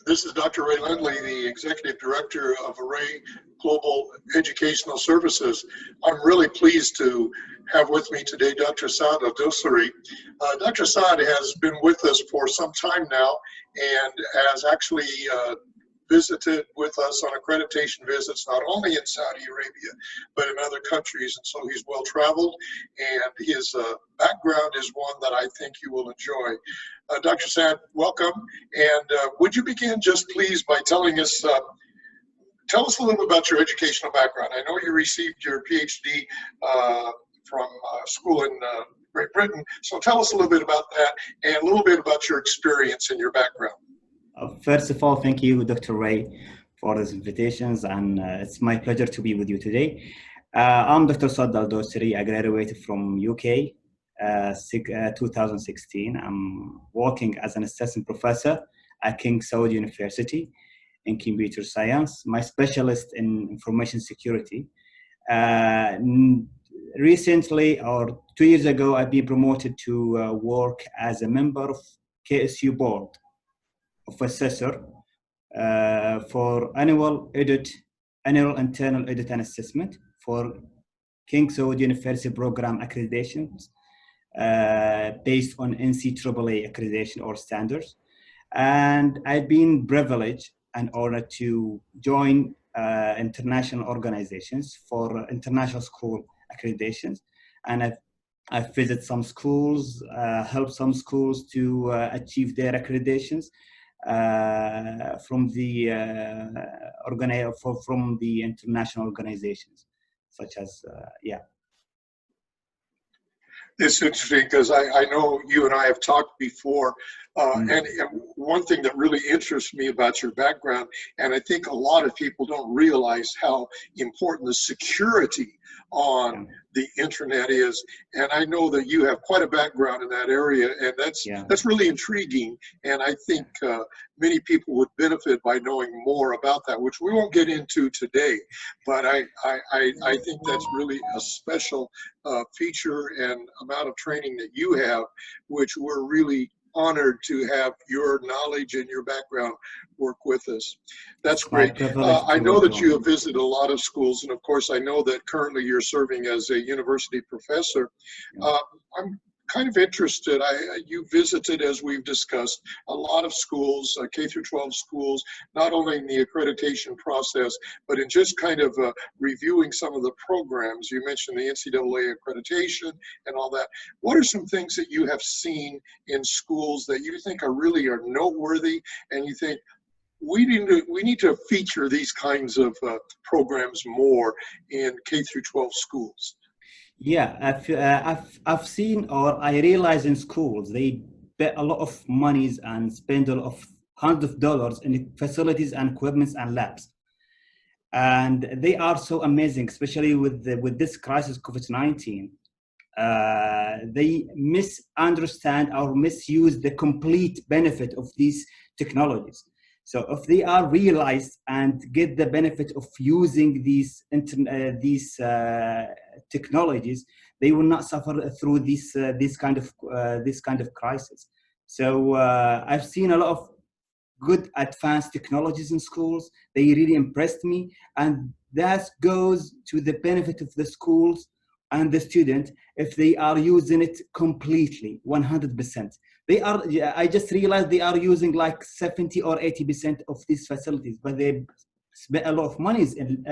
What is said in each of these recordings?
This is Dr. Ray Lindley, the Executive Director of Array Global Educational Services. I'm really pleased to have with me today Dr. Saad Aldosary. Dr. Saad has been with us for some time now and has actually visited with us on accreditation visits, not only in Saudi Arabia, but in other countries. And so he's well traveled, and his background is one that I think you will enjoy. Dr. Saad, welcome. And would you begin just please by telling us, tell us a little bit about your educational background. I know you received your PhD from school in Great Britain. So tell us a little bit about that and a little bit about your experience and your background. First of all, thank you, Dr. Ray, for these invitations, and it's my pleasure to be with you today. I'm Dr. Saad Aldosary. I graduated from UK 2016. I'm working as an assistant professor at King Saud University in computer science. My specialist in information security. Recently, or 2 years ago, I've been promoted to work as a member of KSU board of Assessor for annual internal audit and assessment for King Saud University program accreditations based on NCAA accreditation or standards. And I've been privileged and honored to join international organizations for international school accreditations. And I've visited some schools, helped some schools to achieve their accreditations from the international organizations, such as It's interesting because I know you and I have talked before, and one thing that really interests me about your background, and I think a lot of people don't realize how important the security on the internet is, and I know that you have quite a background in that area, and that's really intriguing, and I think many people would benefit by knowing more about that, which we won't get into today, but I think that's really a special feature and amount of training that you have, which we're really honored to have your knowledge and your background work with us. That's great. I know that you have visited a lot of schools, and of course I know that currently you're serving as a university professor. I'm kind of interested, you visited, as we've discussed, a lot of schools, K through 12 schools, not only in the accreditation process, but in just kind of reviewing some of the programs. You mentioned the NCAA accreditation and all that. What are some things that you have seen in schools that you think are noteworthy, and you think, we need to feature these kinds of programs more in K through 12 schools? Yeah, I've seen, or I realize in schools, they bet a lot of monies and spend a lot of hundreds of dollars in facilities and equipments and labs. And they are so amazing, especially with this crisis, COVID-19. They misunderstand or misuse the complete benefit of these technologies. So if they are realized and get the benefit of using these technologies, they will not suffer through this kind of crisis. So I've seen a lot of good advanced technologies in schools. They really impressed me, and that goes to the benefit of the schools and the student if they are using it completely, 100%. I just realized they are using like 70 or 80% of these facilities, but they spend a lot of money in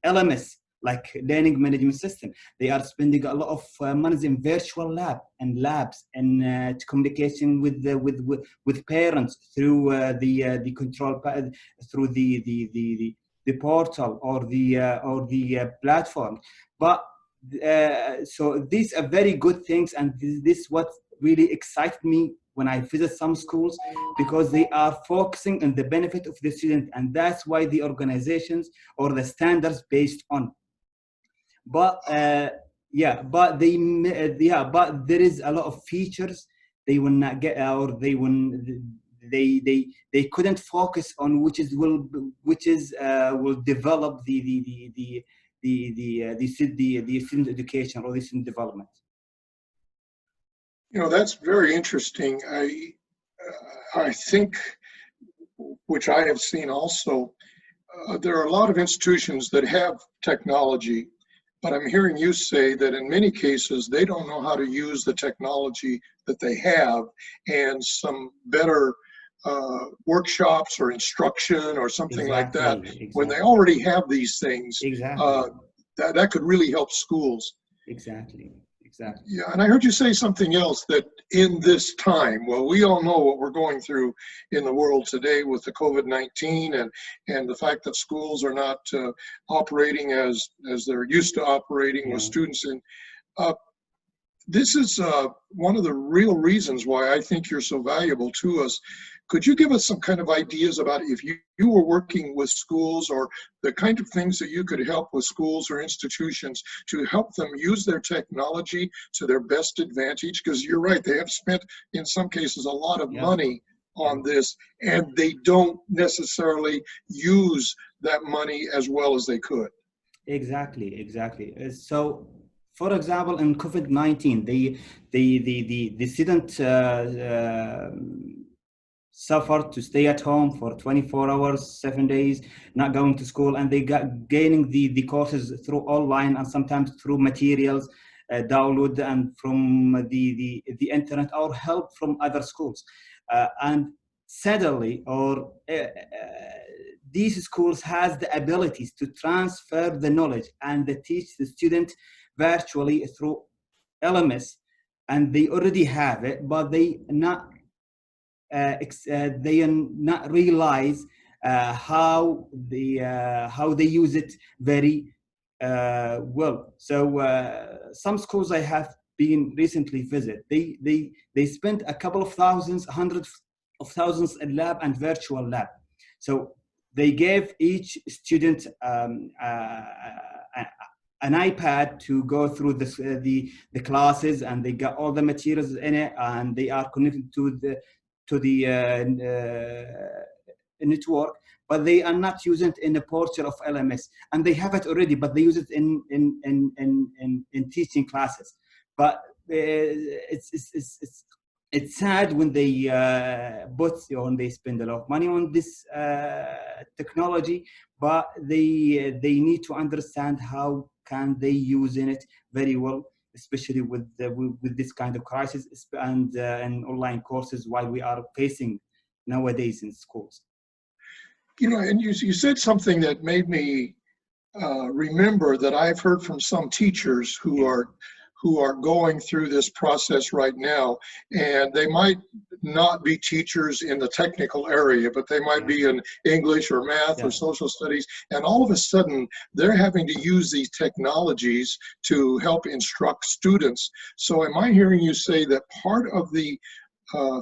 LMS, like learning management system. They are spending a lot of money in virtual labs and communication with parents through the control through the portal or the platform. But so these are very good things, and this what really excited me when I visit some schools, because they are focusing on the benefit of the student, and that's why the organizations or the standards based on. But but there is a lot of features they will not get, or they couldn't focus on, which will develop the student education or the student development. You know, that's very interesting. I think which I have seen also, there are a lot of institutions that have technology, but I'm hearing you say that in many cases they don't know how to use the technology that they have, and some better workshops or instruction or something like that, when they already have these things, that could really help schools. Exactly. Yeah, and I heard you say something else, that in this time, well, we all know what we're going through in the world today with the COVID-19 and the fact that schools are not operating as they're used to operating with students in. This is one of the real reasons why I think you're so valuable to us. Could you give us some kind of ideas about, if you were working with schools, or the kind of things that you could help with schools or institutions to help them use their technology to their best advantage? Because you're right, they have spent, in some cases, a lot of money on this, and they don't necessarily use that money as well as they could. Exactly. So, for example, in COVID-19, the student suffered to stay at home for 24 hours, 7 days, not going to school, and they got gaining the courses through online and sometimes through materials download and from the internet, or help from other schools. And suddenly, these schools has the abilities to transfer the knowledge and they teach the student virtually through LMS, and they already have it, but they not realize how they use it very well. So some schools I have been recently visit, they spent a couple of thousands, hundreds of thousands in lab and virtual lab. So they gave each student an iPad to go through the classes, and they got all the materials in it, and they are connected to the network, but they are not using it in a portal of LMS, and they have it already, but they use it in teaching classes. But it's sad when they they spend a lot of money on this technology, but they need to understand how can they use it very well, especially with this kind of crisis and online courses while we are facing nowadays in schools. You know, and you said something that made me remember that I've heard from some teachers who are going through this process right now, and they might not be teachers in the technical area, but they might be in English or math or social studies, and all of a sudden they're having to use these technologies to help instruct students. So am I hearing you say that part of the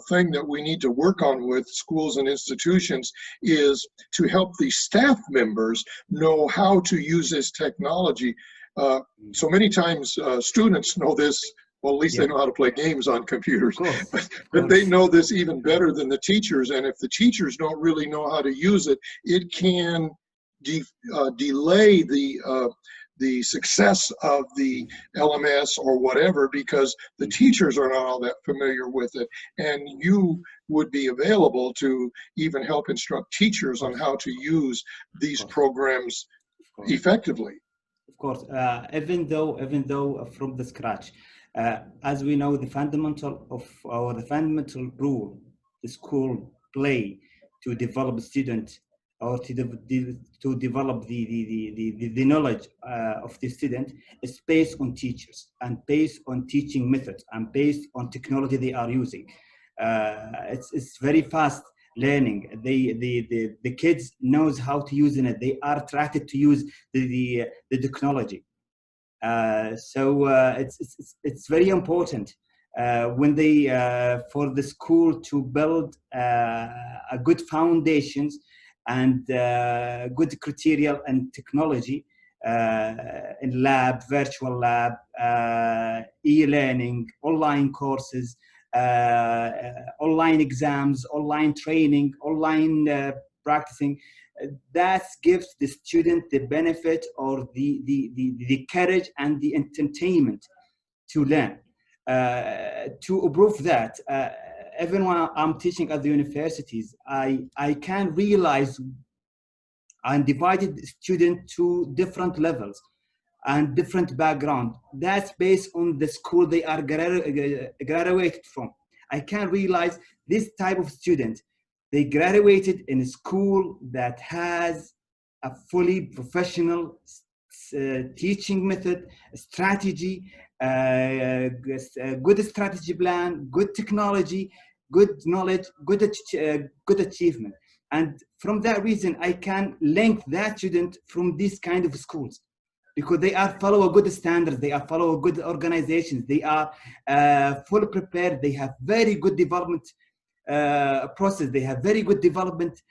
thing that we need to work on with schools and institutions is to help the staff members know how to use this technology? So many times students know this, well, at least they know how to play games on computers, but they know this even better than the teachers. And if the teachers don't really know how to use it, it can delay the success of the LMS or whatever, because the teachers are not all that familiar with it. And you would be available to even help instruct teachers on how to use these programs effectively. Of course, even though from the scratch, as we know, the fundamental rule the school play to develop student, or to develop the knowledge of the student, is based on teachers and based on teaching methods and based on technology they are using. It's very fast learning. The kids knows how to use it. They are attracted to use the technology. So it's very important when they for the school to build a good foundations and good criteria and technology in lab, virtual lab, e-learning, online courses, online exams, online training, online practicing. That gives the student the benefit or the courage and the entertainment to learn. To prove that, even when I'm teaching at the universities, I can realize and divided the student to different levels and different background. That's based on the school they are graduated from. I can realize this type of student, they graduated in a school that has a fully professional teaching method, strategy, good strategy plan, good technology, good knowledge, good achievement. And from that reason, I can link that student from these kind of schools, because they are follow a good standards, they are follow a good organizations, they are fully prepared, they have very good development process, they have very good development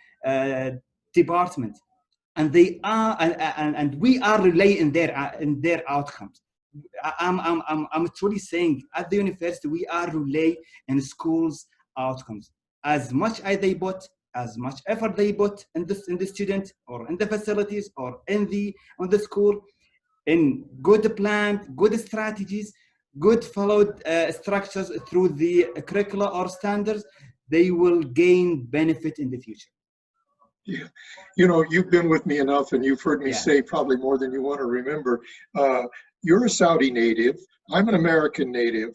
department, and they are and we are relying in their outcomes. I'm truly saying at the university we are rely in schools outcomes. As much as they put, as much effort they put in the student or in the facilities or in the on the school, in good plan, good strategies, good followed structures through the curricula or standards, they will gain benefit in the future. Yeah, you know, you've been with me enough, and you've heard me Yeah. say probably more than you want to remember. You're a Saudi native. I'm an American native.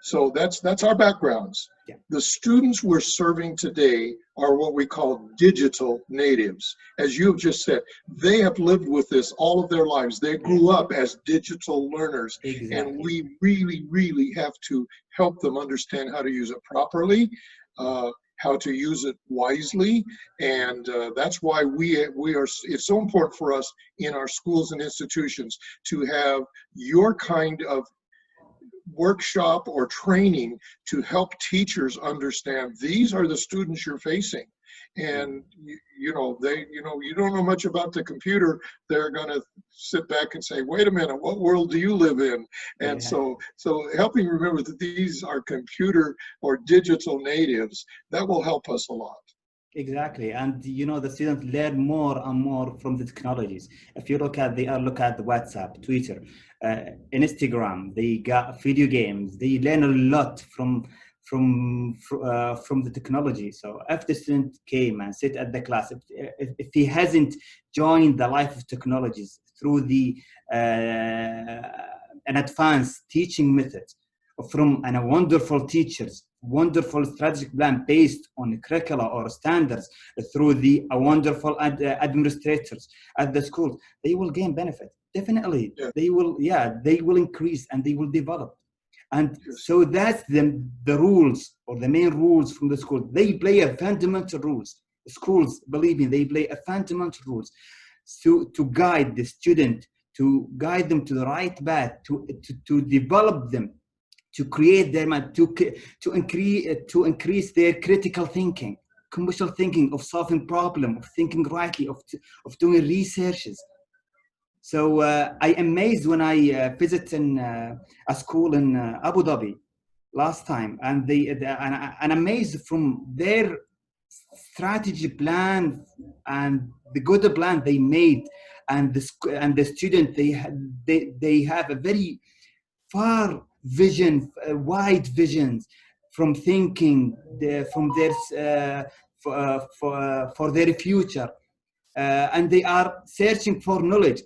So that's our backgrounds. Yeah. The students we're serving today are what we call digital natives. As you've just said, they have lived with this all of their lives. They grew up as digital learners. Exactly. And we really, really have to help them understand how to use it properly, how to use it wisely, and that's why we are. It's so important for us in our schools and institutions to have your kind of workshop or training to help teachers understand these are the students you're facing. And you know, you don't know much about the computer, they're going to sit back and say, wait a minute, what world do you live in? And so helping remember that these are computer or digital natives, that will help us a lot. Exactly, and you know, the students learn more and more from the technologies. If you look at the WhatsApp, Twitter, Instagram, they got video games. They learn a lot from the technology. So if the student came and sit at the class, if he hasn't joined the life of technologies through the an advanced teaching method from a wonderful teachers, wonderful strategic plan based on curricula or standards, through a wonderful administrators at the schools, they will gain benefit. Definitely, Yeah. they will increase and they will develop. And Yes. so that's the rules or the main rules from the school. They play a fundamental rules. Schools, believe me, they play a fundamental rules to guide the student, to guide them to the right path, to develop them, to create them, to increase their critical thinking, commercial thinking, of solving problem, of thinking rightly, of doing researches. So I amazed when I visited in a school in Abu Dhabi last time, and and amazed from their strategy plan and the good plan they made, and the student they have a very far vision, wide visions from thinking from their for their future, and they are searching for knowledge.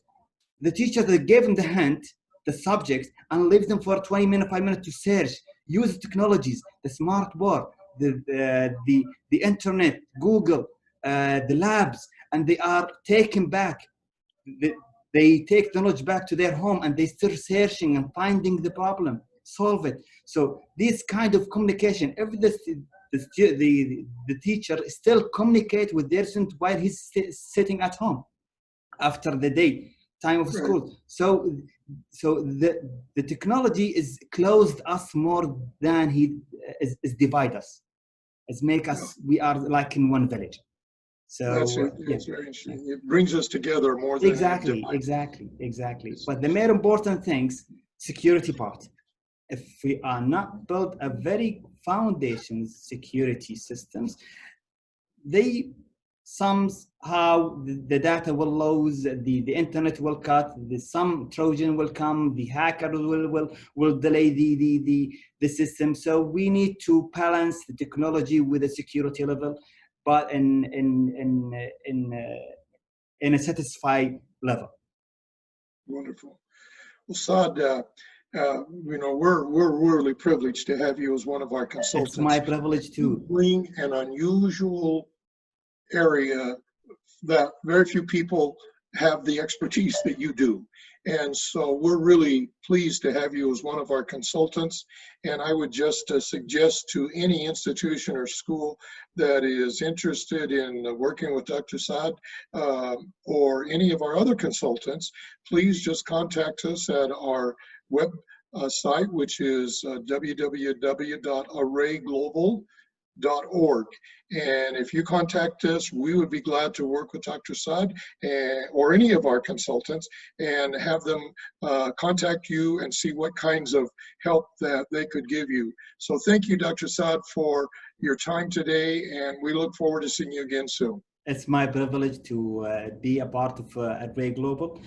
The teacher that gave them the hint, the subject, and leave them for 20 minutes, 5 minutes to search, use technologies, the smart board, the internet, Google, the labs, and they are taken back. They take the knowledge back to their home, and they start searching and finding the problem, solve it. So this kind of communication, if the teacher still communicate with their student while he's sitting at home after the day time of school. Right. So the technology is closed us more than is divide us. It's make us, we are like in one village. So That's it. It's very interesting. It brings us together more than exactly. But the more important things, security part. If we are not built a very foundation security systems, they somehow the data will lose, the internet will cut, some Trojan will come, the hacker will delay the system. So we need to balance the technology with the security level, but in a satisfied level. Wonderful. Well, Saad, we're really privileged to have you as one of our consultants. It's my privilege too. You bring an unusual area that very few people have the expertise that you do. And so we're really pleased to have you as one of our consultants. And I would just suggest to any institution or school that is interested in working with Dr. Saad or any of our other consultants, please just contact us at our web site, which is www.arrayglobal.org. And if you contact us, we would be glad to work with Dr. Saad or any of our consultants and have them contact you and see what kinds of help that they could give you. So thank you, Dr. Saad, for your time today, and we look forward to seeing you again soon. It's my privilege to be a part of Array Global.